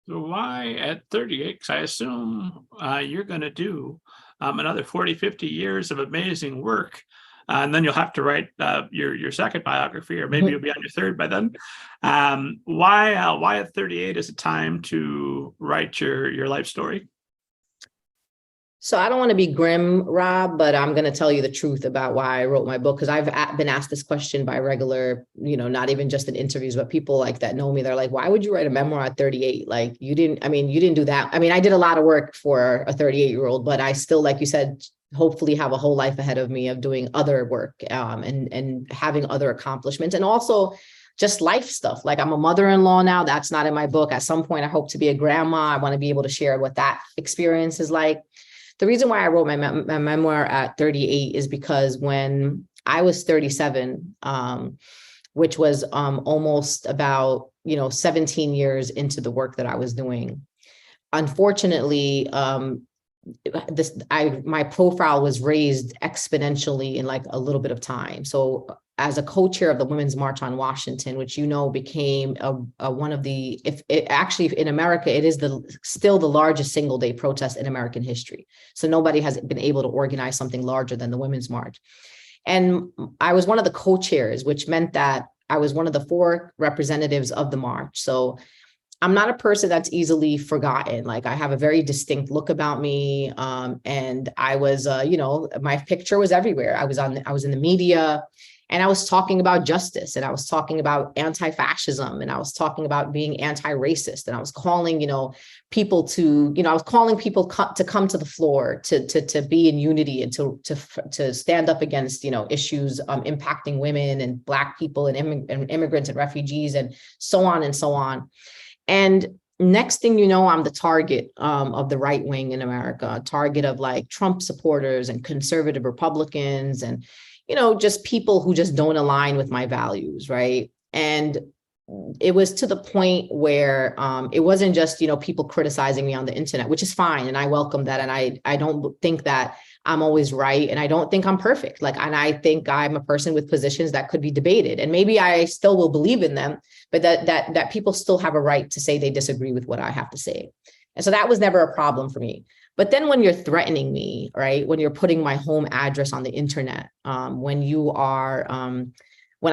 So why at 38? Because I assume you're going to do another 40, 50 years of amazing work. And then you'll have to write your second biography, or maybe you'll be on your third by then. Why at 38 is it time to write your life story? So I don't want to be grim, Rob, but I'm going to tell you the truth about why I wrote my book, because I've been asked this question by regular, not even just in interviews, but people like that know me. They're like, why would you write a memoir at 38? Like you didn't do that. I mean, I did a lot of work for a 38-year-old, but I still, like you said, hopefully have a whole life ahead of me of doing other work and having other accomplishments, and also just life stuff. Like I'm a mother-in-law now. That's not in my book. At some point, I hope to be a grandma. I want to be able to share what that experience is like. The reason why I wrote my memoir at 38 is because when I was 37, which was almost about 17 years into the work that I was doing, unfortunately, my profile was raised exponentially in like a little bit of time. So as a co-chair of the Women's March on Washington, which became one of the, actually in America, it is still the largest single day protest in American history. So nobody has been able to organize something larger than the Women's March. And I was one of the co-chairs, which meant that I was one of the 4 representatives of the march. So I'm not a person that's easily forgotten. Like I have a very distinct look about me. And I was, my picture was everywhere. I was in the media, and I was talking about justice, and I was talking about anti-fascism, and I was talking about being anti-racist. And I was calling, people to, I was calling people to come to the floor, to be in unity, and to stand up against, issues impacting women and Black people and immigrants and refugees and so on and so on. And next thing you know, I'm the target of the right wing in America, a target of like Trump supporters and conservative Republicans and, just people who just don't align with my values, right? And it was to the point where it wasn't just, people criticizing me on the internet, which is fine. And I welcome that. And I don't think that I'm always right. And I don't think I'm perfect. And I think I'm a person with positions that could be debated. And maybe I still will believe in them, but that people still have a right to say they disagree with what I have to say. And so that was never a problem for me. But then when you're threatening me, right, when you're putting my home address on the internet, when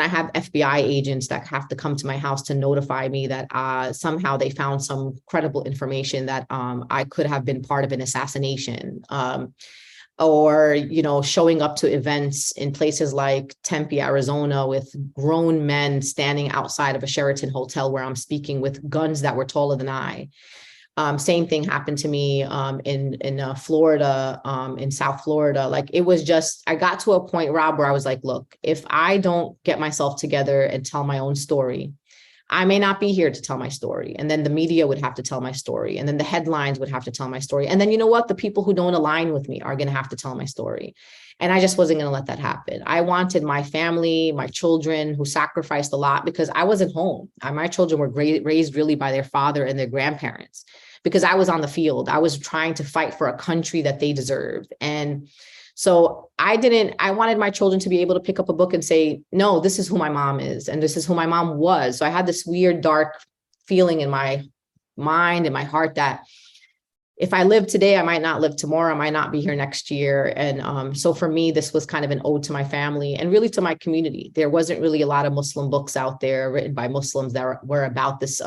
I have FBI agents that have to come to my house to notify me that somehow they found some credible information that I could have been part of an assassination, or, showing up to events in places like Tempe, Arizona, with grown men standing outside of a Sheraton hotel where I'm speaking with guns that were taller than I. Same thing happened to me in Florida, in South Florida. Like it was just, I got to a point, Rob, where I was like, look, if I don't get myself together and tell my own story, I may not be here to tell my story. And then the media would have to tell my story. And then the headlines would have to tell my story. And then you know what? The people who don't align with me are going to have to tell my story. And I just wasn't going to let that happen. I wanted my family, my children who sacrificed a lot, because I wasn't home. My children were raised really by their father and their grandparents, because I was on the field. I was trying to fight for a country that they deserved. And so I wanted my children to be able to pick up a book and say, no, this is who my mom is. And this is who my mom was. So I had this weird, dark feeling in my mind and my heart that if I live today, I might not live tomorrow. I might not be here next year. And so for me, this was kind of an ode to my family and really to my community. There wasn't really a lot of Muslim books out there written by Muslims that were about this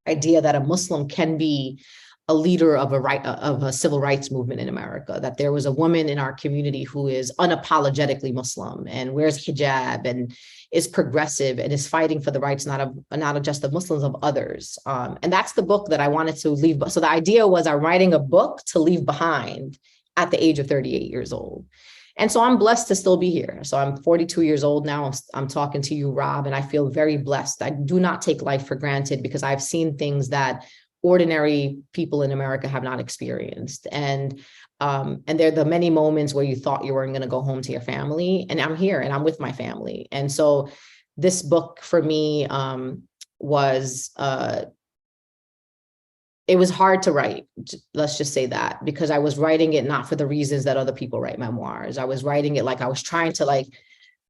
idea that a Muslim can be a leader of a civil rights movement in America, that there was a woman in our community who is unapologetically Muslim and wears hijab and is progressive and is fighting for the rights not just of Muslims, of others. And that's the book that I wanted to leave. So the idea was I'm writing a book to leave behind at the age of 38 years old. And so I'm blessed to still be here. So I'm 42 years old now. I'm talking to you, Rob, and I feel very blessed. I do not take life for granted, because I've seen things that ordinary people in America have not experienced. And there are the many moments where you thought you weren't going to go home to your family, and I'm here and I'm with my family. And so this book for me was it was hard to write, let's just say that, because I was writing it not for the reasons that other people write memoirs. I was writing it like I was trying to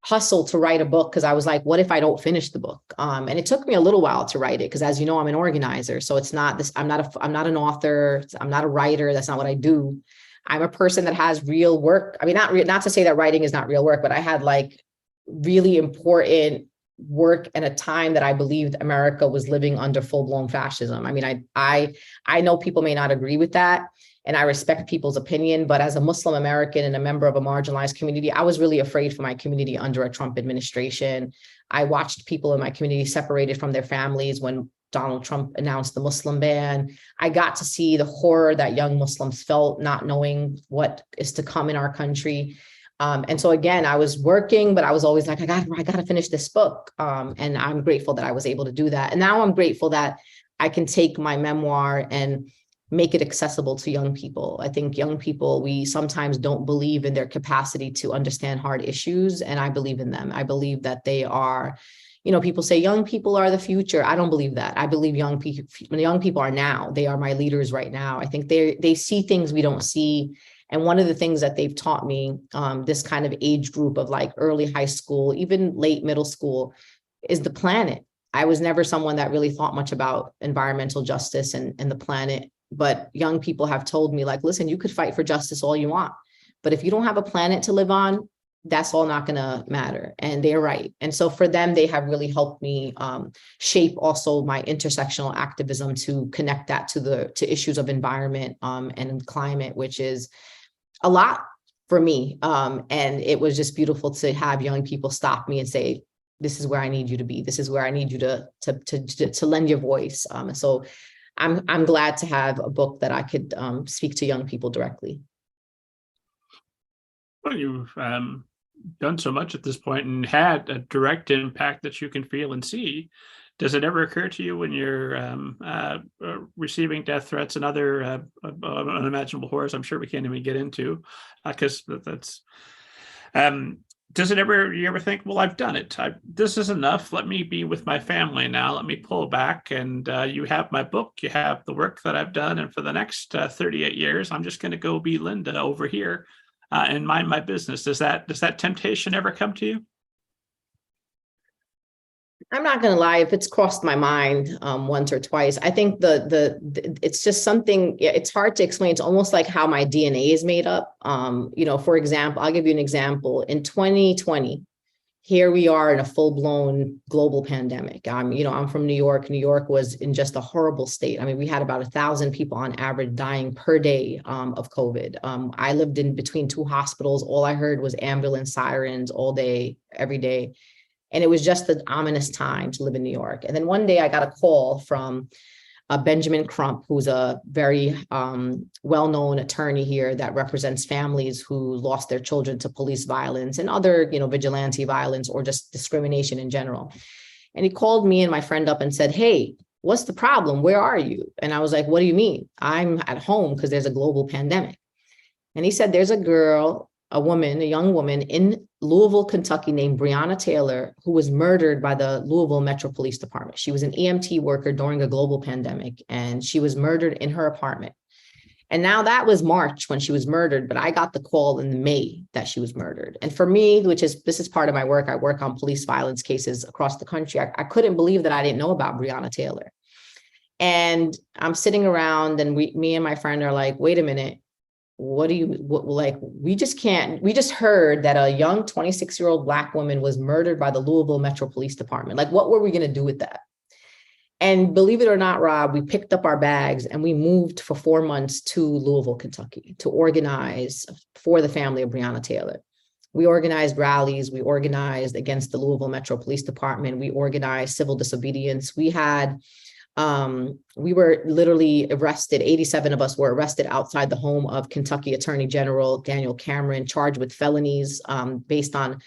hustle to write a book because I was like, what if I don't finish the book? And it took me a little while to write it because, as you know, I'm an organizer. So it's not this, I'm not an author. I'm not a writer. That's not what I do. I'm a person that has real work. I mean, not to say that writing is not real work, but I had like really important work at a time that I believed America was living under full-blown fascism. I mean, I know people may not agree with that, and I respect people's opinion, but as a Muslim American and a member of a marginalized community, I was really afraid for my community under a Trump administration. I watched people in my community separated from their families when Donald Trump announced the Muslim ban. I got to see the horror that young Muslims felt not knowing what is to come in our country. And so again, I was working, but I was always like, I got to finish this book. And I'm grateful that I was able to do that. And now I'm grateful that I can take my memoir and make it accessible to young people. I think young people, we sometimes don't believe in their capacity to understand hard issues. And I believe in them. I believe that they are, people say young people are the future. I don't believe that. I believe young people are now. They are my leaders right now. I think they see things we don't see. And one of the things that they've taught me, this kind of age group of like early high school, even late middle school, is the planet. I was never someone that really thought much about environmental justice and the planet. But young people have told me, like, listen, you could fight for justice all you want, but if you don't have a planet to live on, that's all not going to matter. And they're right. And so for them, they have really helped me shape also my intersectional activism to connect that to issues of environment and climate, which is a lot for me. And it was just beautiful to have young people stop me and say, this is where I need you to be. This is where I need you to lend your voice. So I'm glad to have a book that I could speak to young people directly. Well, you've done so much at this point and had a direct impact that you can feel and see. Does it ever occur to you when you're receiving death threats and other unimaginable horrors? I'm sure we can't even get into, because that's. Does it ever? You ever think, well, I've done it. This is enough. Let me be with my family now. Let me pull back. And you have my book. You have the work that I've done. And for the next 38 years, I'm just going to go be Linda over here and mind my business. Does that temptation ever come to you? I'm not going to lie, if it's crossed my mind once or twice, I think it's just something, it's hard to explain. It's almost like how my DNA is made up. For example, I'll give you an example. In 2020, here we are in a full-blown global pandemic. I'm from New York. New York was in just a horrible state. I mean, we had about 1,000 people on average dying per day of COVID. I lived in between two hospitals. All I heard was ambulance sirens all day, every day. And it was just an ominous time to live in New York. And then one day I got a call from Benjamin Crump, who's a very well-known attorney here that represents families who lost their children to police violence and other, vigilante violence or just discrimination in general. And he called me and my friend up and said, hey, what's the problem? Where are you? And I was like, what do you mean? I'm at home because there's a global pandemic. And he said, there's a young woman in Louisville, Kentucky named Breonna Taylor, who was murdered by the Louisville Metro Police Department. She was an EMT worker during a global pandemic, and she was murdered in her apartment. And now that was March when she was murdered, but I got the call in May that she was murdered. And for me, this is part of my work, I work on police violence cases across the country. I couldn't believe that I didn't know about Breonna Taylor. And I'm sitting around and me and my friend are like, wait a minute. We just heard that a young 26-year-old Black woman was murdered by the Louisville Metro Police Department. Like, what were we going to do with that? And believe it or not, Rob, we picked up our bags and we moved for 4 months to Louisville, Kentucky to organize for the family of Breonna Taylor. We organized rallies. We organized against the Louisville Metro Police Department. We organized civil disobedience. We were literally arrested. 87 of us were arrested outside the home of Kentucky Attorney General Daniel Cameron, charged with felonies based on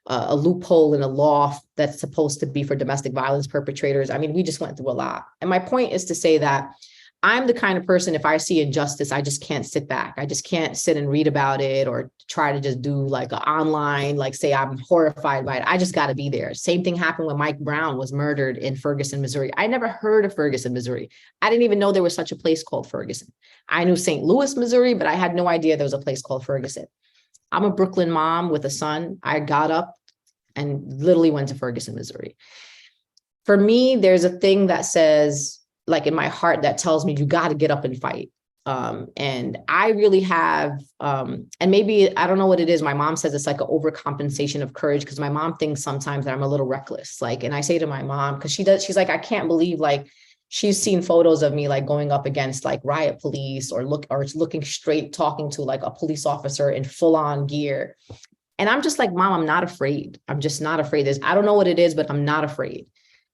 a loophole in a law that's supposed to be for domestic violence perpetrators. I mean, we just went through a lot. And my point is to say that I'm the kind of person, if I see injustice, I just can't sit back. I just can't sit and read about it or try to just do like an online, like say I'm horrified by it. I just got to be there. Same thing happened when Mike Brown was murdered in Ferguson, Missouri. I never heard of Ferguson, Missouri. I didn't even know there was such a place called Ferguson. I knew St. Louis, Missouri, but I had no idea there was a place called Ferguson. I'm a Brooklyn mom with a son. I got up and literally went to Ferguson, Missouri. For me, there's a thing that says, like in my heart, that tells me you got to get up and fight. And I really have, and maybe, I don't know what it is. My mom says it's like an overcompensation of courage, because my mom thinks sometimes that I'm a little reckless. Like, and I say to my mom, because she's like, I can't believe, like, she's seen photos of me like going up against like riot police or looking straight, talking to like a police officer in full on gear. And I'm just like, Mom, I'm not afraid. I'm just not afraid. I don't know what it is, but I'm not afraid.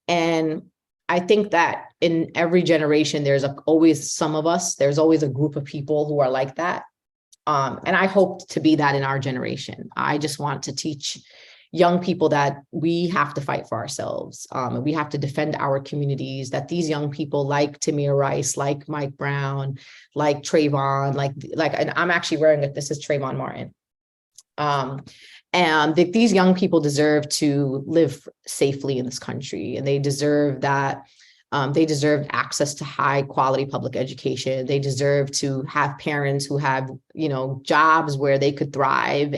And I think that in every generation, there's always some of us, there's always a group of people who are like that. And I hope to be that in our generation. I just want to teach young people that we have to fight for ourselves. And we have to defend our communities, that these young people like Tamir Rice, like Mike Brown, like Trayvon, and I'm actually wearing it. This is Trayvon Martin. And that these young people deserve to live safely in this country, and they deserve that. They deserve access to high quality public education. They deserve to have parents who have, jobs where they could thrive.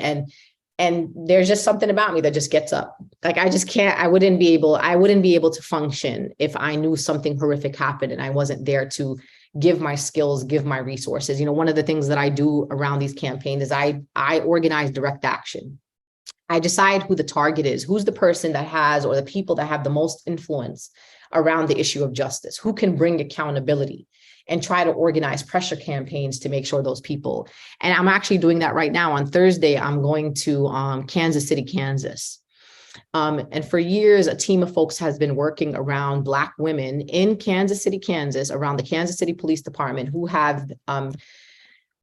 And there's just something about me that just gets up. Like, I just can't, I wouldn't be able to function if I knew something horrific happened and I wasn't there to give my skills, give my resources. One of the things that I do around these campaigns is I organize direct action. I decide who the target is, who's the person that has, or the people that have the most influence around the issue of justice, who can bring accountability, and try to organize pressure campaigns to make sure those people. And I'm actually doing that right now. On Thursday, I'm going to Kansas City, Kansas. And for years, a team of folks has been working around Black women in Kansas City, Kansas, around the Kansas City Police Department, who have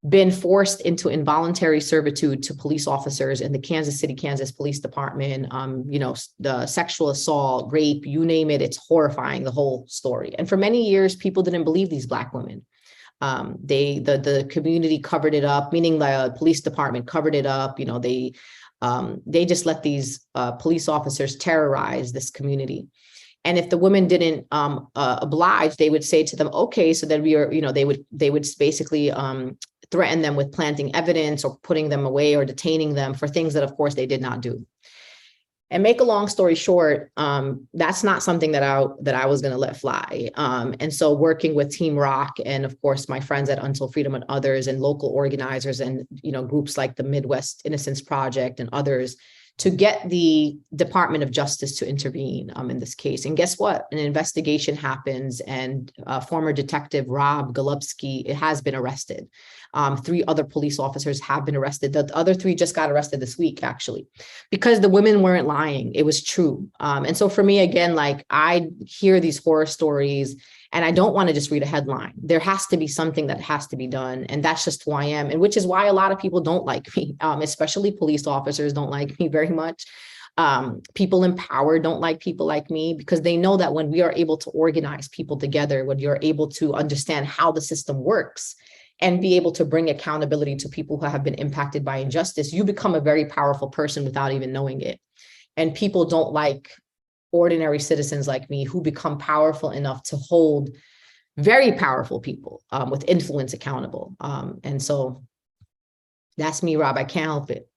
been forced into involuntary servitude to police officers in the Kansas City, Kansas Police Department. The sexual assault, rape, you name it, it's horrifying, the whole story. And for many years, people didn't believe these Black women. The community covered it up, meaning the police department covered it up. They just let these police officers terrorize this community. And if the women didn't oblige, they would say to them, okay, so then they would basically threaten them with planting evidence or putting them away or detaining them for things that, of course, they did not do. And make a long story short, that's not something that I was going to let fly. And so working with Team Rock and, of course, my friends at Until Freedom and others, and local organizers and, groups like the Midwest Innocence Project and others, to get the Department of Justice to intervene in this case. And guess what? An investigation happens, and former detective Rob Golubsky has been arrested. 3 other police officers have been arrested. The other 3 just got arrested this week, actually, because the women weren't lying. It was true. And so for me, again, like, I hear these horror stories and I don't want to just read a headline. There has to be something that has to be done. And that's just who I am. And which is why a lot of people don't like me, especially police officers don't like me very much. People in power don't like people like me, because they know that when we are able to organize people together, when you're able to understand how the system works and be able to bring accountability to people who have been impacted by injustice, you become a very powerful person without even knowing it. And people don't like ordinary citizens like me who become powerful enough to hold very powerful people with influence accountable. And so that's me, Rob. I can't help it.